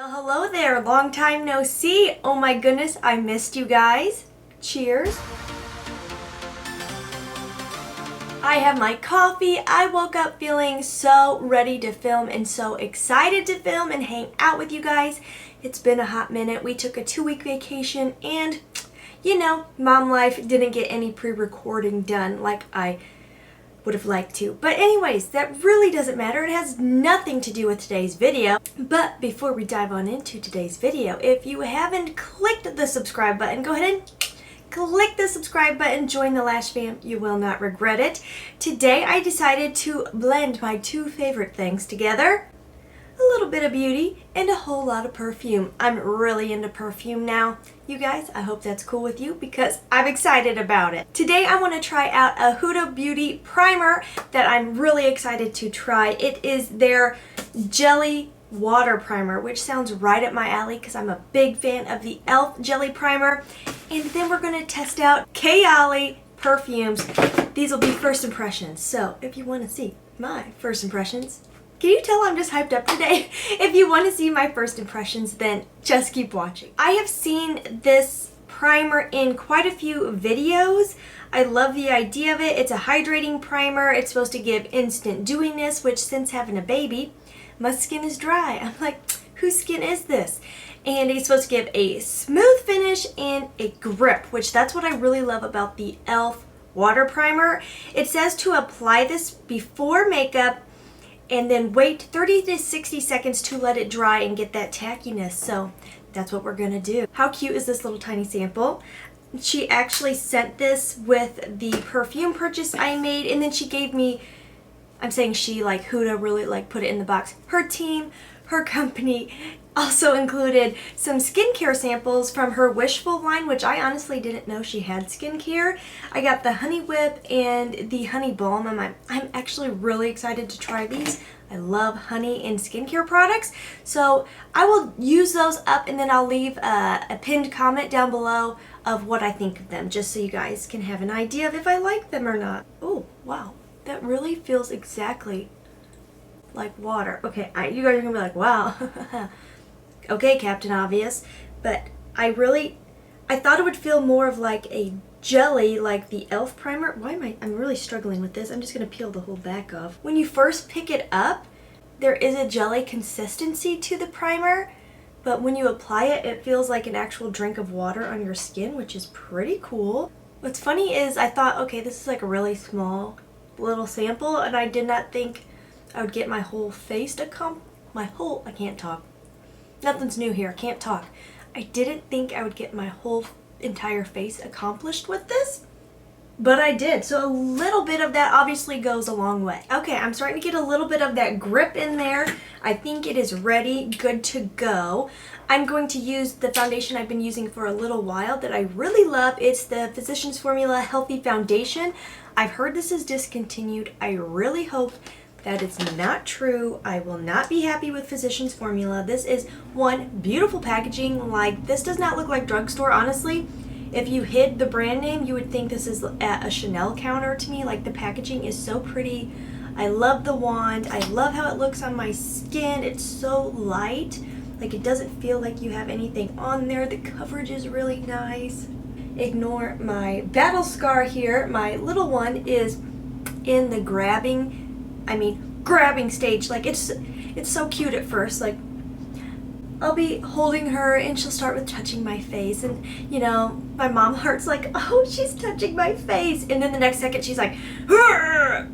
Well, hello there. Long time no see. Oh my goodness, I missed you guys. Cheers. I have my coffee. I woke up feeling so ready to film and so excited to film and hang out with you guys. It's been a hot minute. We took a 2-week vacation and, you know, mom life didn't get any pre-recording done like I would have liked to. But anyways, that really doesn't matter. It has nothing to do with today's video. But before we dive on into today's video, if you haven't clicked the subscribe button, go ahead and click the subscribe button, join the Lash fam, you will not regret it. Today I decided to blend my two favorite things together. A little bit of beauty and a whole lot of perfume. I'm really into perfume now. You guys, I hope that's cool with you because I'm excited about it. Today I want to try out a Huda Beauty primer that I'm really excited to try. It is their Jelly Water Primer, which sounds right up my alley because I'm a big fan of the e.l.f. Jelly Primer. And then we're going to test out Kayali perfumes. These will be first impressions. So if you want to see my first impressions, can you tell I'm just hyped up today? If you want to see my first impressions, then just keep watching. I have seen this primer in quite a few videos. I love the idea of it. It's a hydrating primer. It's supposed to give instant dewiness, which since having a baby, my skin is dry. I'm like, whose skin is this? And it's supposed to give a smooth finish and a grip, which that's what I really love about the e.l.f. water primer. It says to apply this before makeup and then wait 30 to 60 seconds to let it dry and get that tackiness. So that's what we're gonna do. How cute is this little tiny sample? She actually sent this with the perfume purchase I made, and then she gave me, I'm saying she, like Huda really like put it in the box. Her team, her company also included some skincare samples from her Wishful line, which I honestly didn't know she had skincare. I got the Honey Whip and the Honey Balm, and I'm actually really excited to try these. I love honey in skincare products, so I will use those up and then I'll leave a pinned comment down below of what I think of them, just so you guys can have an idea of if I like them or not. Oh, wow. That really feels exactly like water. Okay, you guys are gonna be like, wow. Okay, Captain Obvious. But I thought it would feel more of like a jelly, like the e.l.f. primer. I'm really struggling with this. I'm just gonna peel the whole back off. When you first pick it up, there is a jelly consistency to the primer, but when you apply it, it feels like an actual drink of water on your skin, which is pretty cool. What's funny is I thought, okay, this is like a really small little sample, and I did not think I would get my whole face I can't talk. Nothing's new here, can't talk. I didn't think I would get my whole entire face accomplished with this, but I did. So a little bit of that obviously goes a long way. Okay, I'm starting to get a little bit of that grip in there. I think it is ready, good to go. I'm going to use the foundation I've been using for a little while that I really love. It's the Physicians Formula Healthy Foundation. I've heard this is discontinued. I really hope that it's not true. I will not be happy with Physicians Formula. This is one beautiful packaging. Like, this does not look like drugstore, honestly. If you hid the brand name, you would think this is at a Chanel counter to me. Like, the packaging is so pretty. I love the wand. I love how it looks on my skin. It's so light. Like, it doesn't feel like you have anything on there. The coverage is really nice. Ignore my battle scar here. My little one is in the grabbing stage. Like, it's so cute at first. Like, I'll be holding her and she'll start with touching my face, and you know, my mom heart's like, oh, she's touching my face, and then the next second she's like, "Arr!"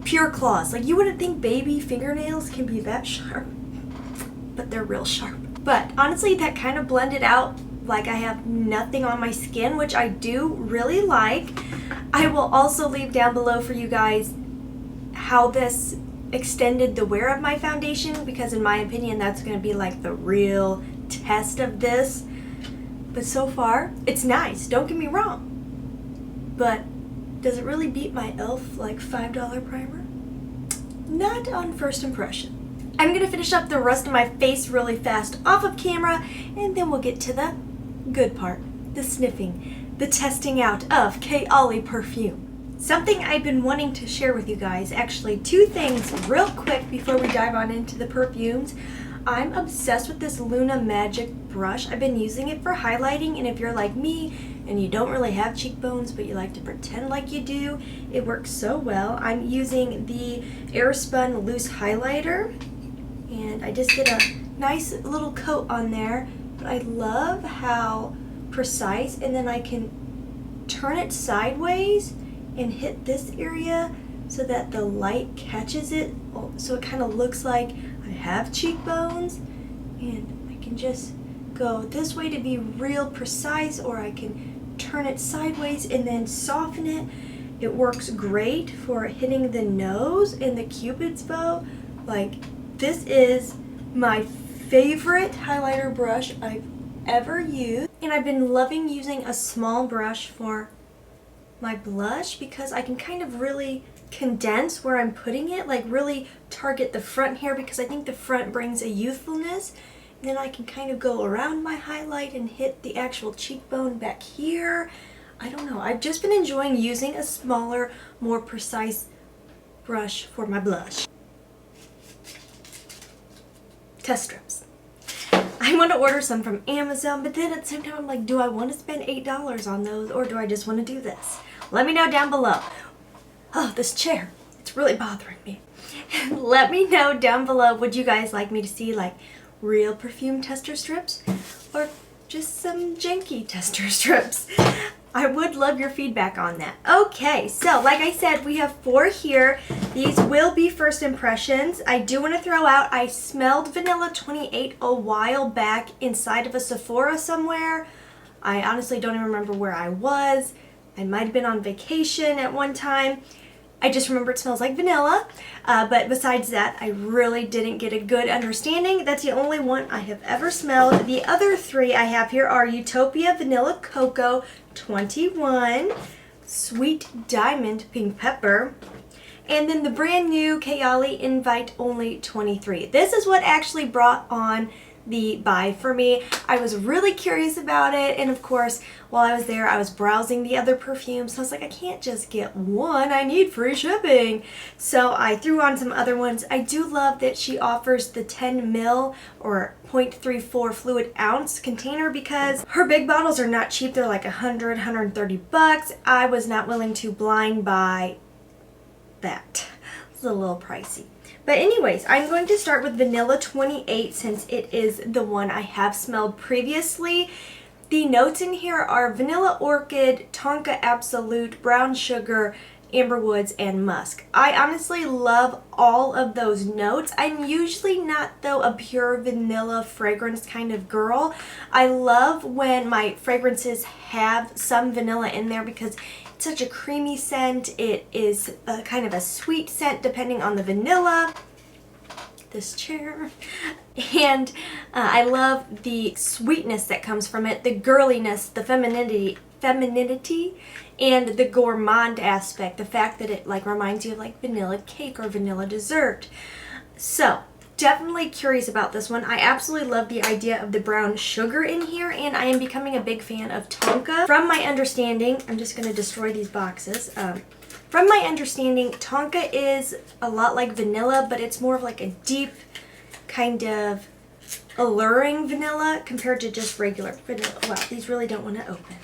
Pure claws. Like, you wouldn't think baby fingernails can be that sharp, but they're real sharp. But honestly, that kind of blended out like I have nothing on my skin, which I do really like. I will also leave down below for you guys how this extended the wear of my foundation, because in my opinion that's going to be like the real test of this. But so far it's nice, don't get me wrong, but does it really beat my e.l.f. like $5 primer? Not on first impression. I'm going to finish up the rest of my face really fast off of camera, and then we'll get to the good part, the sniffing, the testing out of Kayali perfume. Something I've been wanting to share with you guys, actually two things real quick before we dive on into the perfumes. I'm obsessed with this Luna Magic brush. I've been using it for highlighting, and if you're like me and you don't really have cheekbones but you like to pretend like you do, it works so well. I'm using the Airspun loose highlighter, and I just did a nice little coat on there. But I love how precise, and then I can turn it sideways and hit this area so that the light catches it, so it kind of looks like I have cheekbones, and I can just go this way to be real precise, or I can turn it sideways and then soften it. It works great for hitting the nose and the Cupid's bow. Like, this is my favorite highlighter brush I've ever used, and I've been loving using a small brush for my blush because I can kind of really condense where I'm putting it, like really target the front here, because I think the front brings a youthfulness. And then I can kind of go around my highlight and hit the actual cheekbone back here. I don't know, I've just been enjoying using a smaller, more precise brush for my blush. Test strips. I want to order some from Amazon, but then at the same time I'm like, do I want to spend $8 on those, or do I just want to do this? Let me know down below. Oh, this chair, it's really bothering me. Let me know down below, would you guys like me to see like real perfume tester strips or just some janky tester strips? I would love your feedback on that. Okay, so like I said, we have 4 here. These will be first impressions. I do want to throw out, I smelled Vanilla 28 a while back inside of a Sephora somewhere. I honestly don't even remember where I was. I might have been on vacation at one time. I just remember it smells like vanilla, but besides that, I really didn't get a good understanding. That's the only one I have ever smelled. The other 3 I have here are Utopia Vanilla Cocoa 21, Sweet Diamond Pink Pepper, and then the brand new Kayali Invite Only 23. This is what actually brought on the buy for me. I was really curious about it, and of course while I was there I was browsing the other perfumes, so I was like, I can't just get one, I need free shipping. So I threw on some other ones. I do love that she offers the 10 ml or 0.34 fluid ounce container, because her big bottles are not cheap. They're like $100-$130. I was not willing to blind buy that. It's a little pricey. But anyways, I'm going to start with Vanilla 28 since it is the one I have smelled previously. The notes in here are Vanilla Orchid, Tonka Absolute, Brown Sugar, Amber Woods, and Musk. I honestly love all of those notes. I'm usually not, though, a pure vanilla fragrance kind of girl. I love when my fragrances have some vanilla in there because it's such a creamy scent. It is a kind of a sweet scent depending on the vanilla. This chair. And I love the sweetness that comes from it, the girliness, the femininity, and the gourmand aspect, the fact that it like reminds you of like vanilla cake or vanilla dessert. So definitely curious about this one. I absolutely love the idea of the brown sugar in here, and I am becoming a big fan of Tonka. From my understanding, I'm just going to destroy these boxes. From my understanding, Tonka is a lot like vanilla, but it's more of like a deep kind of alluring vanilla compared to just regular vanilla. Wow, these really don't want to open.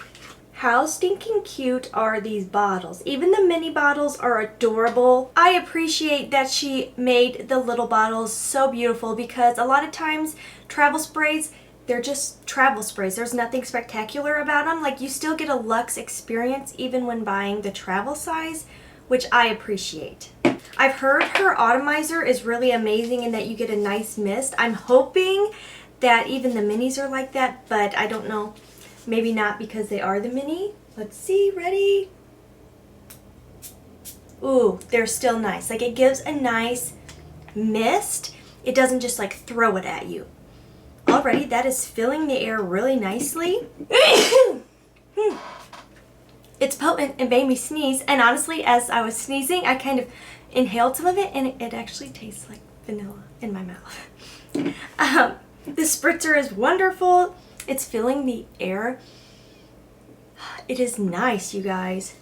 How stinking cute are these bottles? Even the mini bottles are adorable. I appreciate that she made the little bottles so beautiful, because a lot of times travel sprays, they're just travel sprays. There's nothing spectacular about them. Like, you still get a luxe experience even when buying the travel size, which I appreciate. I've heard her atomizer is really amazing and that you get a nice mist. I'm hoping that even the minis are like that, but I don't know. Maybe not, because they are the mini. Let's see, ready? Ooh, they're still nice. Like, it gives a nice mist. It doesn't just like throw it at you. Already, that is filling the air really nicely. It's potent and made me sneeze, and honestly, as I was sneezing, I kind of inhaled some of it, and it actually tastes like vanilla in my mouth. The spritzer is wonderful. It's filling the air. It is nice, you guys.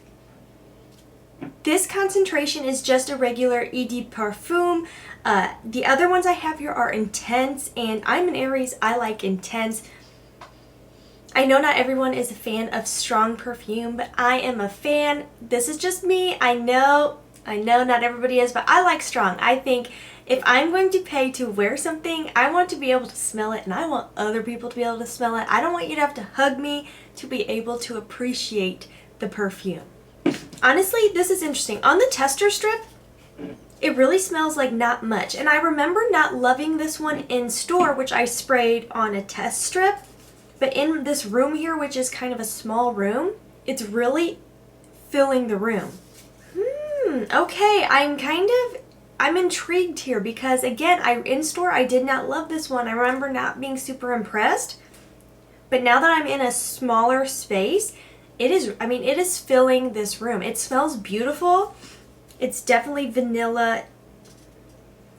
This concentration is just a regular Eau de Parfum. The other ones I have here are intense, and I'm an Aries. I like intense. I know not everyone is a fan of strong perfume, but I am a fan. This is just me. I know not everybody is, but I like strong. I think if I'm going to pay to wear something, I want to be able to smell it, and I want other people to be able to smell it. I don't want you to have to hug me to be able to appreciate the perfume. Honestly, this is interesting. On the tester strip, it really smells like not much. And I remember not loving this one in store, which I sprayed on a test strip. But in this room here, which is kind of a small room, it's really filling the room. Okay, I'm intrigued here because again, in store I did not love this one. I remember not being super impressed. But now that I'm in a smaller space, it is filling this room. It smells beautiful. It's definitely vanilla.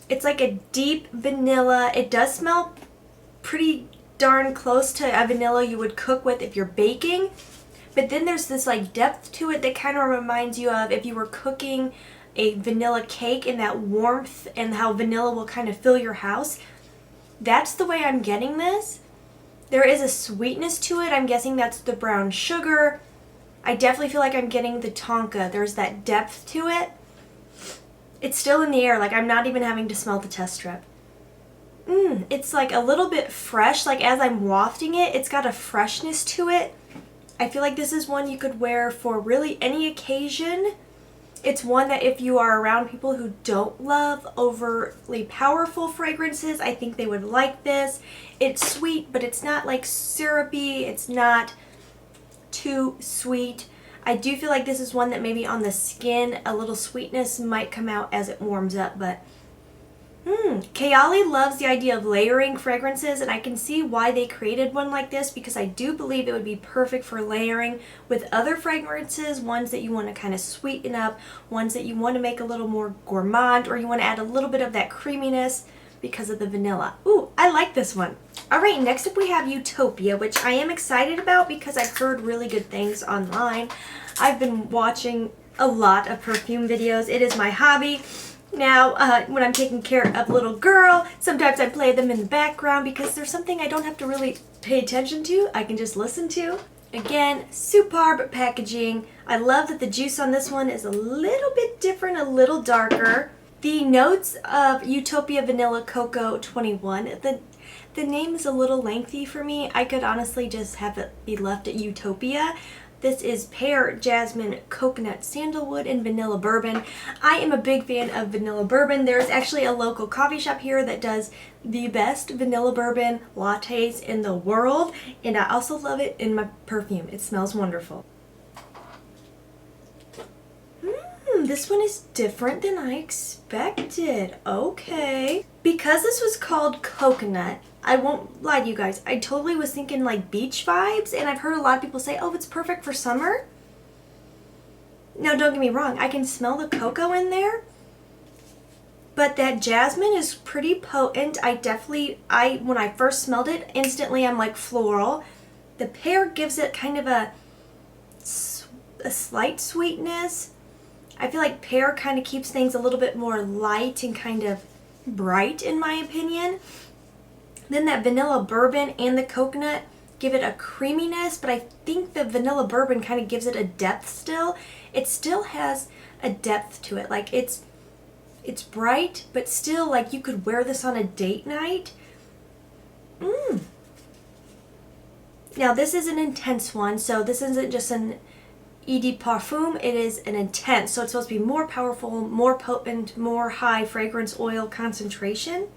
It's like a deep vanilla. It does smell pretty darn close to a vanilla you would cook with if you're baking. But then there's this like depth to it that kind of reminds you of if you were cooking a vanilla cake, and that warmth and how vanilla will kind of fill your house. That's the way I'm getting this. There is a sweetness to it. I'm guessing that's the brown sugar. I definitely feel like I'm getting the tonka. There's that depth to it. It's still in the air. Like I'm not even having to smell the test strip. It's like a little bit fresh. Like as I'm wafting it, it's got a freshness to it. I feel like this is one you could wear for really any occasion. It's one that if you are around people who don't love overly powerful fragrances, I think they would like this. It's sweet, but it's not like syrupy. It's not too sweet. I do feel like this is one that maybe on the skin, a little sweetness might come out as it warms up, but Kayali loves the idea of layering fragrances, and I can see why they created one like this because I do believe it would be perfect for layering with other fragrances, ones that you want to kind of sweeten up, ones that you want to make a little more gourmand, or you want to add a little bit of that creaminess because of the vanilla. Ooh, I like this one. Alright, next up we have Utopia, which I am excited about because I've heard really good things online. I've been watching a lot of perfume videos. It is my hobby. Now, when I'm taking care of little girl, sometimes I play them in the background because there's something I don't have to really pay attention to. I can just listen to. Again, superb packaging. I love that the juice on this one is a little bit different, a little darker. The notes of Utopia Vanilla Cocoa 21. The name is a little lengthy for me. I could honestly just have it be left at Utopia. This is pear, jasmine, coconut, sandalwood, and vanilla bourbon. I am a big fan of vanilla bourbon. There's actually a local coffee shop here that does the best vanilla bourbon lattes in the world, and I also love it in my perfume. It smells wonderful. This one is different than I expected. Okay. Because this was called coconut, I won't lie to you guys, I totally was thinking like beach vibes, and I've heard a lot of people say, oh, it's perfect for summer. Now, don't get me wrong, I can smell the cocoa in there, but that jasmine is pretty potent. When I first smelled it, instantly I'm like floral. The pear gives it kind of a slight sweetness. I feel like pear kind of keeps things a little bit more light and kind of bright in my opinion. Then that vanilla bourbon and the coconut give it a creaminess, but I think the vanilla bourbon kind of gives it a depth still. It still has a depth to it. Like it's bright, but still like you could wear this on a date night. Now this is an intense one, so this isn't just an Eau de Parfum, it is an intense, so it's supposed to be more powerful, more potent, more high fragrance oil concentration.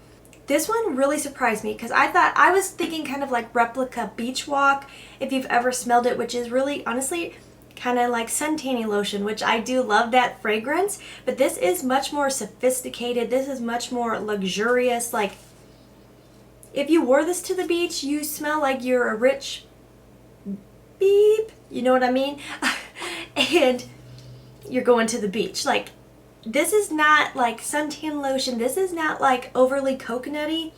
This one really surprised me because I was thinking kind of like replica beach walk, if you've ever smelled it, which is really honestly kind of like suntanning lotion, which I do love that fragrance, but this is much more sophisticated. This is much more luxurious. Like if you wore this to the beach, you smell like you're a rich beep, you know what I mean? And you're going to the beach. Like this is not like suntan lotion. This is not like overly coconutty.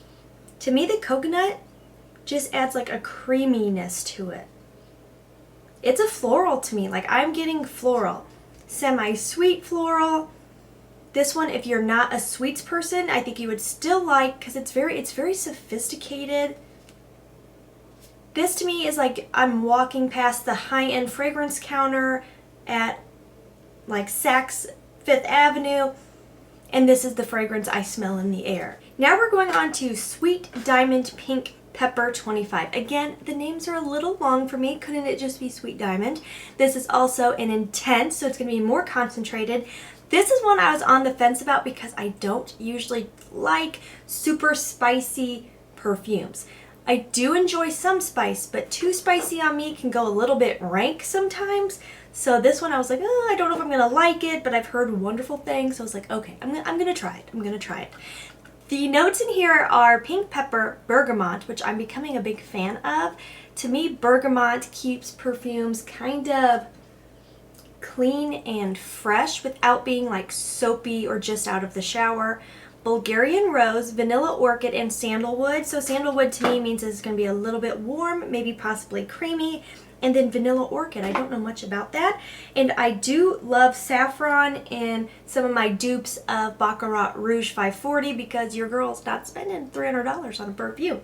To me, the coconut just adds like a creaminess to it. It's a floral to me. Like I'm getting floral, semi-sweet floral. This one, if you're not a sweets person, I think you would still like, because it's very sophisticated. This to me is like I'm walking past the high-end fragrance counter at like Saks Fifth Avenue, and this is the fragrance I smell in the air. Now we're going on to Sweet Diamond Pink Pepper 25. Again, the names are a little long for me. Couldn't it just be Sweet Diamond? This is also an intense, so it's going to be more concentrated. This is one I was on the fence about because I don't usually like super spicy perfumes. I do enjoy some spice, but too spicy on me can go a little bit rank sometimes. So this one I was like, oh, I don't know if I'm going to like it, but I've heard wonderful things. So I was like, okay, I'm gonna try it. I'm going to try it. The notes in here are pink pepper, bergamot, which I'm becoming a big fan of. To me, bergamot keeps perfumes kind of clean and fresh without being like soapy or just out of the shower. Bulgarian rose, vanilla orchid, and sandalwood. So sandalwood to me means it's going to be a little bit warm, maybe possibly creamy. And then vanilla orchid, I don't know much about that. And I do love saffron in some of my dupes of Baccarat Rouge 540 because your girl's not spending $300 on a perfume.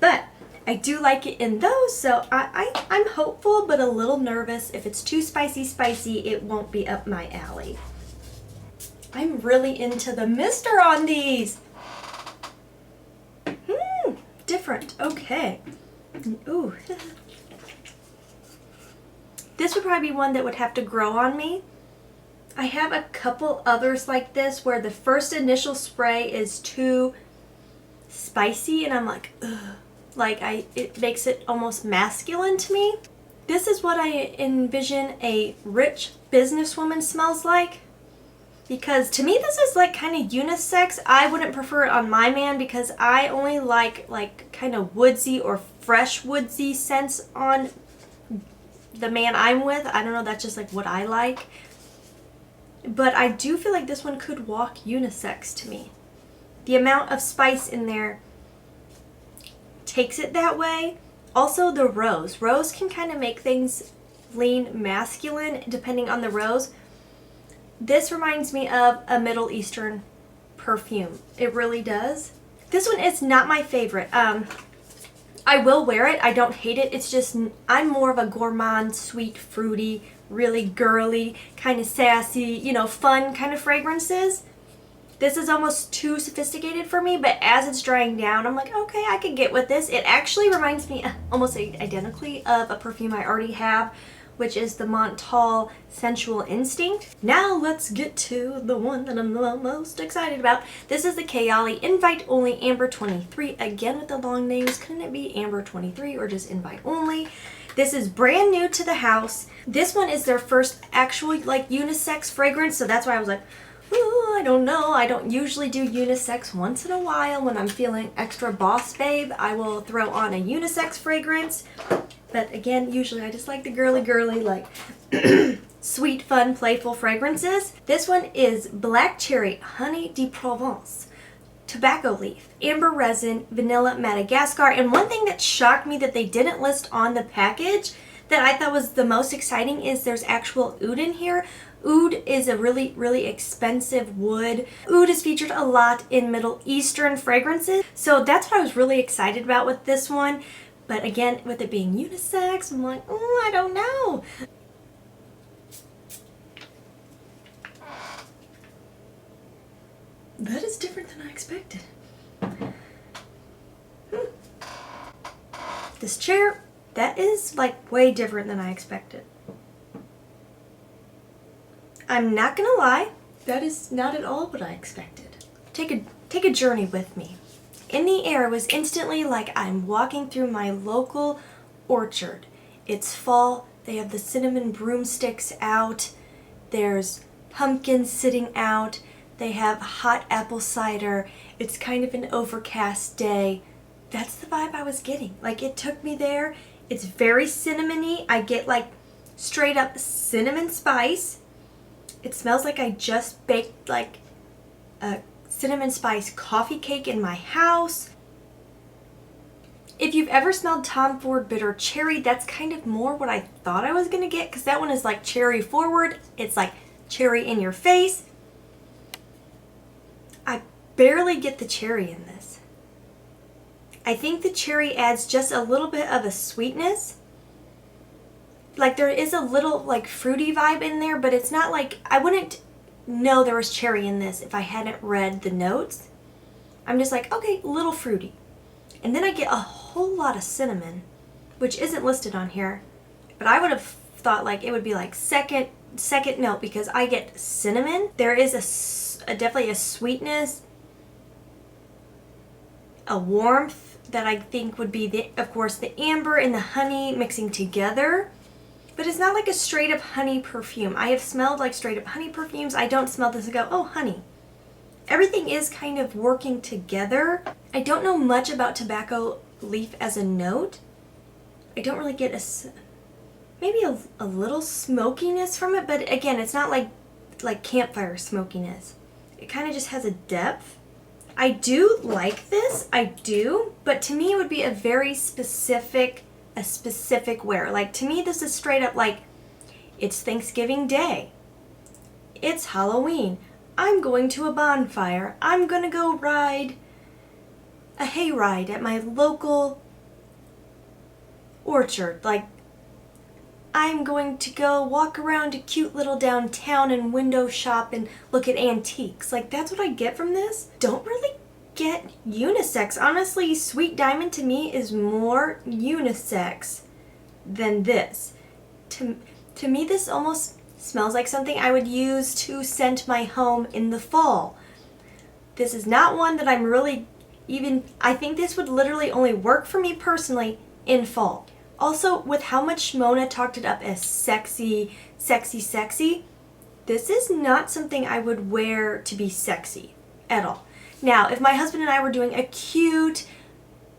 But I do like it in those, so I'm hopeful but a little nervous. If it's too spicy, it won't be up my alley. I'm really into the mister on these. Different. Okay. Ooh. This would probably be one that would have to grow on me. I have a couple others like this where the first initial spray is too spicy and I'm like, ugh. Like it makes it almost masculine to me. This is what I envision a rich businesswoman smells like. Because to me this is like kind of unisex. I wouldn't prefer it on my man because I only like kind of woodsy or fresh woodsy scents on the man I'm with. I don't know, that's just like what I like. But I do feel like this one could walk unisex to me. The amount of spice in there takes it that way. Also the rose. Rose can kind of make things lean masculine depending on the rose. This reminds me of a Middle Eastern perfume. It really does. This one is not my favorite. I will wear it. I don't hate it. It's just I'm more of a gourmand, sweet, fruity, really girly, kind of sassy, you know, fun kind of fragrances. This is almost too sophisticated for me, but as it's drying down, I'm like, okay, I could get with this. It actually reminds me almost identically of a perfume I already have, which is the Montal Sensual Instinct. Now let's get to the one that I'm the most excited about. This is the Kayali Invite Only Amber 23. Again with the long names, couldn't it be Amber 23 or just Invite Only? This is brand new to the house. This one is their first actual like unisex fragrance, so that's why I was like, ooh, I don't know. I don't usually do unisex. Once in a while when I'm feeling extra boss babe, I will throw on a unisex fragrance. But again, usually I just like the girly, like sweet, fun, playful fragrances. This one is Black Cherry Honey de Provence, Tobacco Leaf, Amber Resin, Vanilla Madagascar. And one thing that shocked me that they didn't list on the package that I thought was the most exciting is there's actual oud in here. Oud is a really, really expensive wood. Oud is featured a lot in Middle Eastern fragrances. So that's what I was really excited about with this one. But again, with it being unisex, I'm like, oh, I don't know. That is different than I expected. This chair, that is like way different than I expected. I'm not gonna lie, that is not at all what I expected. Take a journey with me. In the air was instantly like I'm walking through my local orchard. It's fall, they have the cinnamon broomsticks out, there's pumpkins sitting out, they have hot apple cider, it's kind of an overcast day. That's the vibe I was getting. Like it took me there. It's very cinnamony. I get like straight up cinnamon spice. It smells like I just baked like a cinnamon spice coffee cake in my house. If you've ever smelled Tom Ford Bitter Cherry, that's kind of more what I thought I was going to get because that one is like cherry forward. It's like cherry in your face. barely get the cherry in this. I think the cherry adds just a little bit of a sweetness. Like there is a little like fruity vibe in there, but it's not like, I wouldn't know there was cherry in this if I hadn't read the notes. I'm just like, okay, a little fruity. And then I get a whole lot of cinnamon, which isn't listed on here, but I would have thought like it would be like second note because I get cinnamon. There is definitely a sweetness, a warmth that I think would be of course the amber and the honey mixing together. But it's not like a straight up honey perfume. I have smelled like straight up honey perfumes. I don't smell this and go, oh, honey. Everything is kind of working together. I don't know much about tobacco leaf as a note. I don't really get maybe a little smokiness from it, but again, it's not like campfire smokiness. It kind of just has a depth. I do like this, I do, but to me it would be a very specific wear. Like to me this is straight up like, it's Thanksgiving Day, it's Halloween, I'm going to a bonfire, I'm gonna go ride a hayride at my local orchard, like I'm going to go walk around a cute little downtown and window shop and look at antiques. Like that's what I get from this. Don't really get unisex. Honestly, Sweet Diamond to me is more unisex than this. To me, this almost smells like something I would use to scent my home in the fall. This is not one that I'm really I think this would literally only work for me personally in fall. Also, with how much Shimona talked it up as sexy, sexy, sexy, this is not something I would wear to be sexy at all. Now, if my husband and I were doing a cute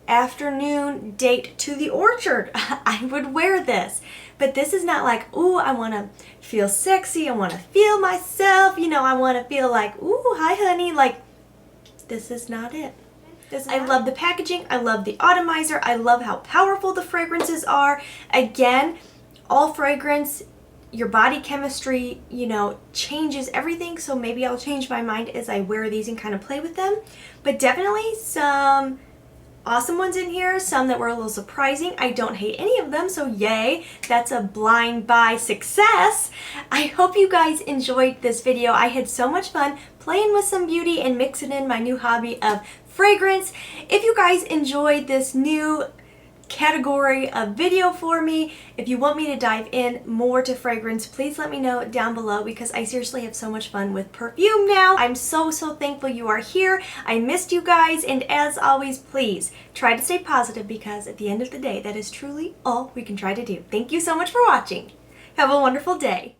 afternoon date to the orchard, I would wear this. But this is not like, ooh, I want to feel sexy, I want to feel myself, you know, I want to feel like, ooh, hi honey, like, this is not it. I love the packaging, I love the atomizer, I love how powerful the fragrances are. Again, all fragrance, your body chemistry, you know, changes everything, so maybe I'll change my mind as I wear these and kind of play with them. But definitely some awesome ones in here, some that were a little surprising. I don't hate any of them, so yay, that's a blind buy success. I hope you guys enjoyed this video. I had so much fun playing with some beauty and mixing in my new hobby of fragrance. If you guys enjoyed this new category of video for me, if you want me to dive in more to fragrance, please let me know down below because I seriously have so much fun with perfume now. I'm so thankful you are here. I missed you guys, and as always, please try to stay positive because at the end of the day, that is truly all we can try to do. Thank you so much for watching. Have a wonderful day.